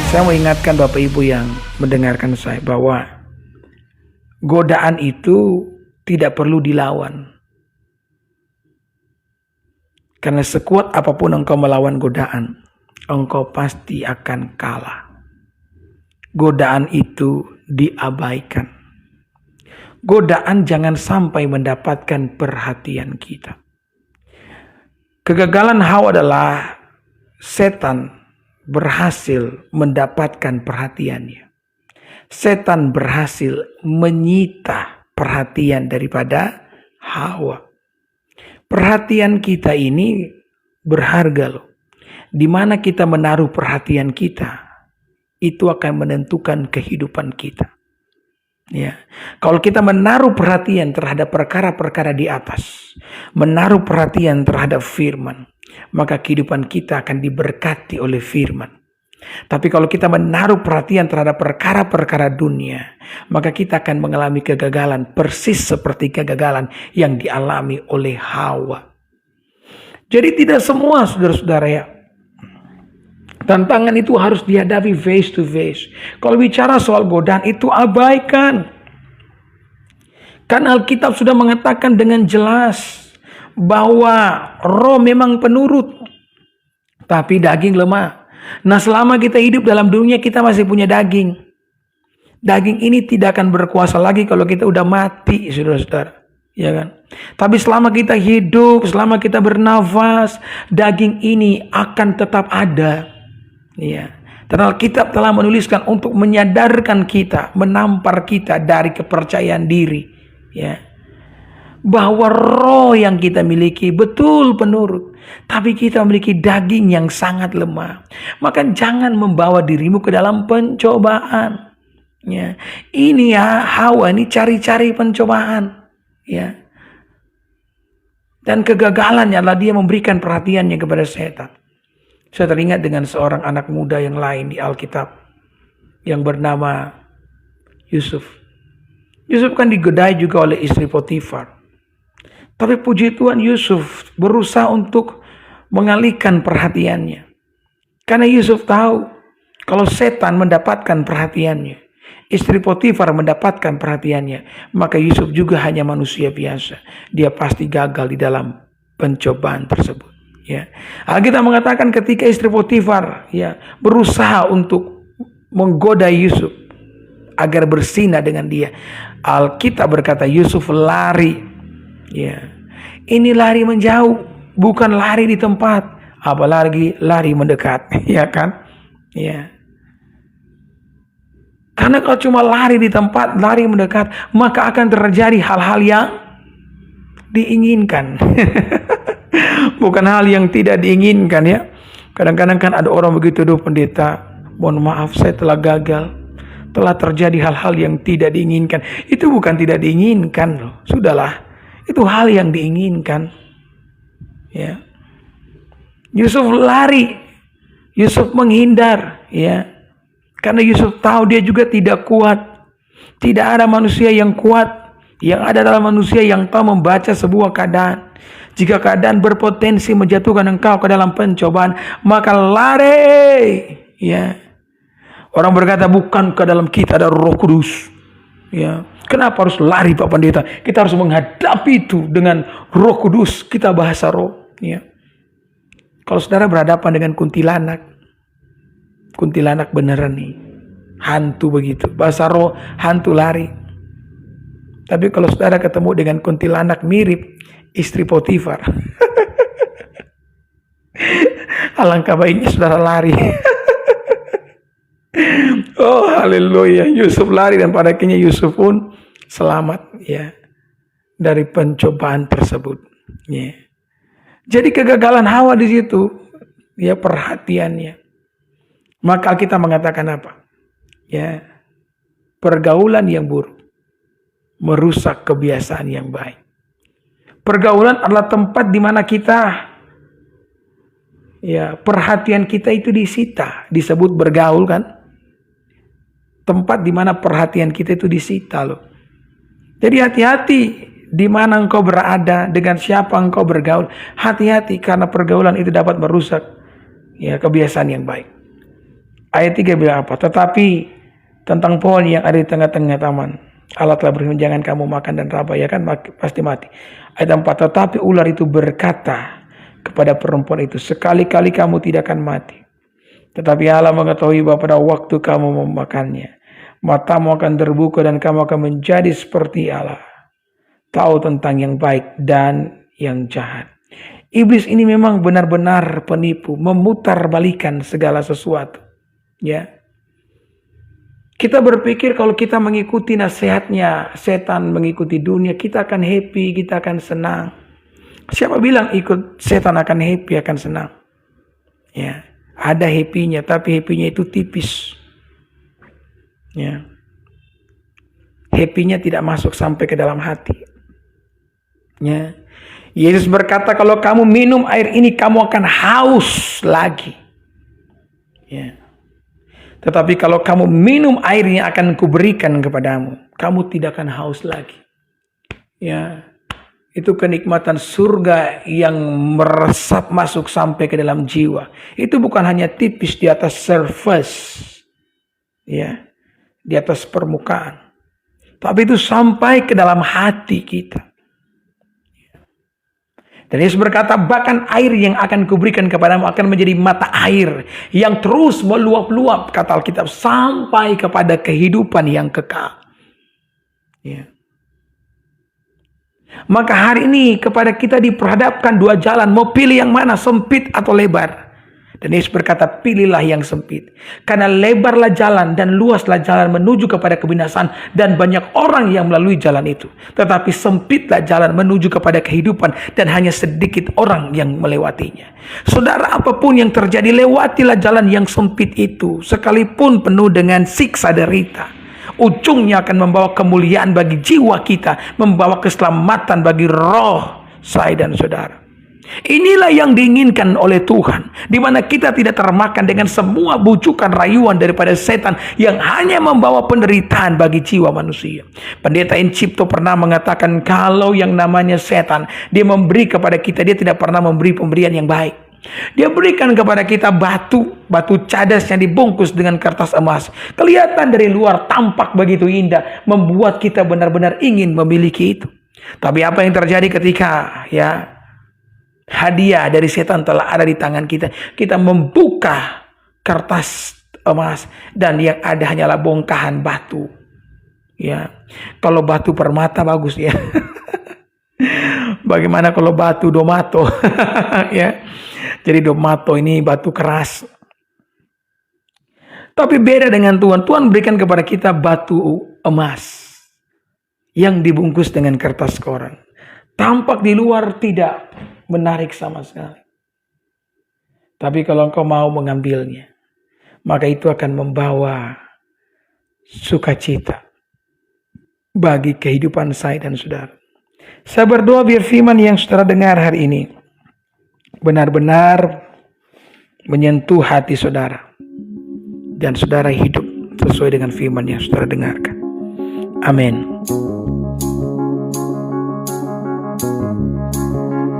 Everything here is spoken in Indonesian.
Saya mau ingatkan Bapak Ibu yang mendengarkan saya bahwa godaan itu tidak perlu dilawan. Karena sekuat apapun engkau melawan godaan, engkau pasti akan kalah. Godaan itu diabaikan. Godaan jangan sampai mendapatkan perhatian kita. Kegagalan Hawa adalah setan berhasil mendapatkan perhatiannya. Setan berhasil menyita perhatian daripada Hawa. Perhatian kita ini berharga loh. Di mana kita menaruh perhatian kita, itu akan menentukan kehidupan kita. Ya, kalau kita menaruh perhatian terhadap perkara-perkara di atas, menaruh perhatian terhadap firman, maka kehidupan kita akan diberkati oleh firman. Tapi kalau kita menaruh perhatian terhadap perkara-perkara dunia, maka kita akan mengalami kegagalan persis seperti kegagalan yang dialami oleh Hawa. Jadi tidak semua saudara-saudara ya, tantangan itu harus dihadapi face to face. Kalau bicara soal godaan itu abaikan. Karena Alkitab sudah mengatakan dengan jelas bahwa roh memang penurut, tapi daging lemah. Nah, selama kita hidup dalam dunia, kita masih punya daging. Daging ini tidak akan berkuasa lagi kalau kita udah mati, saudara-saudara. Ya kan? Tapi selama kita hidup, selama kita bernafas, daging ini akan tetap ada. Ya. Dan Alkitab telah menuliskan untuk menyadarkan kita, menampar kita dari kepercayaan diri. Ya. Bahwa roh yang kita miliki betul penurut, tapi kita memiliki daging yang sangat lemah. Maka jangan membawa dirimu ke dalam pencobaan. Ya, ini ya Hawa ini cari-cari pencobaan. Ya, dan kegagalannya adalah dia memberikan perhatiannya kepada setan. Saya teringat dengan seorang anak muda yang lain di Alkitab yang bernama Yusuf. Yusuf kan digodai juga oleh istri Potifar. Tapi puji Tuhan, Yusuf berusaha untuk mengalihkan perhatiannya. Karena Yusuf tahu kalau setan mendapatkan perhatiannya, istri Potifar mendapatkan perhatiannya, maka Yusuf juga hanya manusia biasa. Dia pasti gagal di dalam pencobaan tersebut. Ya. Alkitab mengatakan ketika istri Potifar ya berusaha untuk menggoda Yusuf agar berzina dengan dia, Alkitab berkata Yusuf lari. Ya, ini lari menjauh, bukan lari di tempat, apalagi lari mendekat, ya kan? Ya. Karena kalau cuma lari di tempat, lari mendekat, maka akan terjadi hal-hal yang diinginkan. Bukan hal yang tidak diinginkan ya. Kadang-kadang kan ada orang begitu, "Duh pendeta, mohon maaf saya telah gagal. Telah terjadi hal-hal yang tidak diinginkan." Itu bukan tidak diinginkan loh. Sudahlah. Itu hal yang diinginkan. Ya. Yusuf lari. Yusuf menghindar, ya. Karena Yusuf tahu dia juga tidak kuat. Tidak ada manusia yang kuat. Yang ada adalah manusia yang tahu membaca sebuah keadaan. Jika keadaan berpotensi menjatuhkan engkau ke dalam pencobaan, maka lari. Ya. Orang berkata, bukan ke dalam kita ada Roh Kudus. Ya. Kenapa harus lari Pak Pendeta? Kita harus menghadapi itu dengan Roh Kudus. Kita bahasa roh. Ya. Kalau saudara berhadapan dengan kuntilanak, kuntilanak beneran nih, hantu begitu. Bahasa roh, hantu lari. Tapi kalau saudara ketemu dengan kuntilanak mirip istri Potifar, alangkah baiknya saudara lari. Oh haleluya, Yusuf lari dan pada akhirnya Yusuf pun selamat ya dari pencobaan tersebut. Ya. Jadi kegagalan Hawa di situ ya perhatiannya. Maka kita mengatakan apa? Ya, pergaulan yang buruk merusak kebiasaan yang baik. Pergaulan adalah tempat di mana kita ya perhatian kita itu disita, disebut bergaul kan? Tempat di mana perhatian kita itu disita loh. Jadi hati-hati di mana engkau berada, dengan siapa engkau bergaul. Hati-hati karena pergaulan itu dapat merusak kebiasaan yang baik. Ayat 3 bilang apa? Tetapi tentang pohon yang ada di tengah-tengah taman, Allah telah berfirman, jangan kamu makan dan raba, ya kan pasti mati. Ayat 4, tetapi ular itu berkata kepada perempuan itu, sekali-kali kamu tidak akan mati. Tetapi Allah mengetahui bahwa pada waktu kamu memakannya, matamu akan terbuka dan kamu akan menjadi seperti Allah, tahu tentang yang baik dan yang jahat. Iblis ini memang benar-benar penipu, memutarbalikan segala sesuatu. Ya, kita berpikir kalau kita mengikuti nasihatnya setan, mengikuti dunia, kita akan happy, kita akan senang. Siapa bilang ikut setan akan happy, akan senang? Ya, ada happy-nya, tapi happy-nya itu tipis. Ya, happy-nya tidak masuk sampai ke dalam hati. Ya, Yesus berkata, kalau kamu minum air ini, kamu akan haus lagi. Ya. Tetapi kalau kamu minum air yang akan kuberikan kepadamu, kamu tidak akan haus lagi. Ya, itu kenikmatan surga yang meresap masuk sampai ke dalam jiwa. Itu bukan hanya tipis di atas surface, ya, di atas permukaan, tapi itu sampai ke dalam hati kita. Dan Yesus berkata, bahkan air yang akan kuberikan kepadamu akan menjadi mata air yang terus meluap-luap, kata Alkitab, sampai kepada kehidupan yang kekal. Ya. Maka hari ini kepada kita diperhadapkan dua jalan, mau pilih yang mana, sempit atau lebar. Dan Yesus berkata, pilihlah yang sempit. Karena lebarlah jalan dan luaslah jalan menuju kepada kebinasaan, dan banyak orang yang melalui jalan itu. Tetapi sempitlah jalan menuju kepada kehidupan, dan hanya sedikit orang yang melewatinya. Saudara, apapun yang terjadi, lewatilah jalan yang sempit itu, sekalipun penuh dengan siksa derita. Ujungnya akan membawa kemuliaan bagi jiwa kita, membawa keselamatan bagi roh saya dan saudara. Inilah yang diinginkan oleh Tuhan, di mana kita tidak termakan dengan semua bujukan rayuan daripada setan yang hanya membawa penderitaan bagi jiwa manusia. Pendeta Encipto pernah mengatakan, kalau yang namanya setan, dia memberi kepada kita, dia tidak pernah memberi pemberian yang baik. Dia berikan kepada kita batu cadas yang dibungkus dengan kertas emas. Kelihatan dari luar, tampak begitu indah, membuat kita benar-benar ingin memiliki itu. Tapi apa yang terjadi ketika hadiah dari setan telah ada di tangan kita, kita membuka kertas emas dan yang ada hanyalah bongkahan batu. Ya, kalau batu permata bagus ya. Bagaimana kalau batu domato? Ya, jadi domato ini batu keras. Tapi beda dengan Tuhan. Tuhan berikan kepada kita batu emas yang dibungkus dengan kertas koran. Tampak di luar tidak menarik sama sekali. Tapi kalau engkau mau mengambilnya, maka itu akan membawa sukacita bagi kehidupan saya dan saudara. Saya berdoa biar firman yang saudara dengar hari ini benar-benar menyentuh hati saudara, dan saudara hidup sesuai dengan firman yang saudara dengarkan. Amin.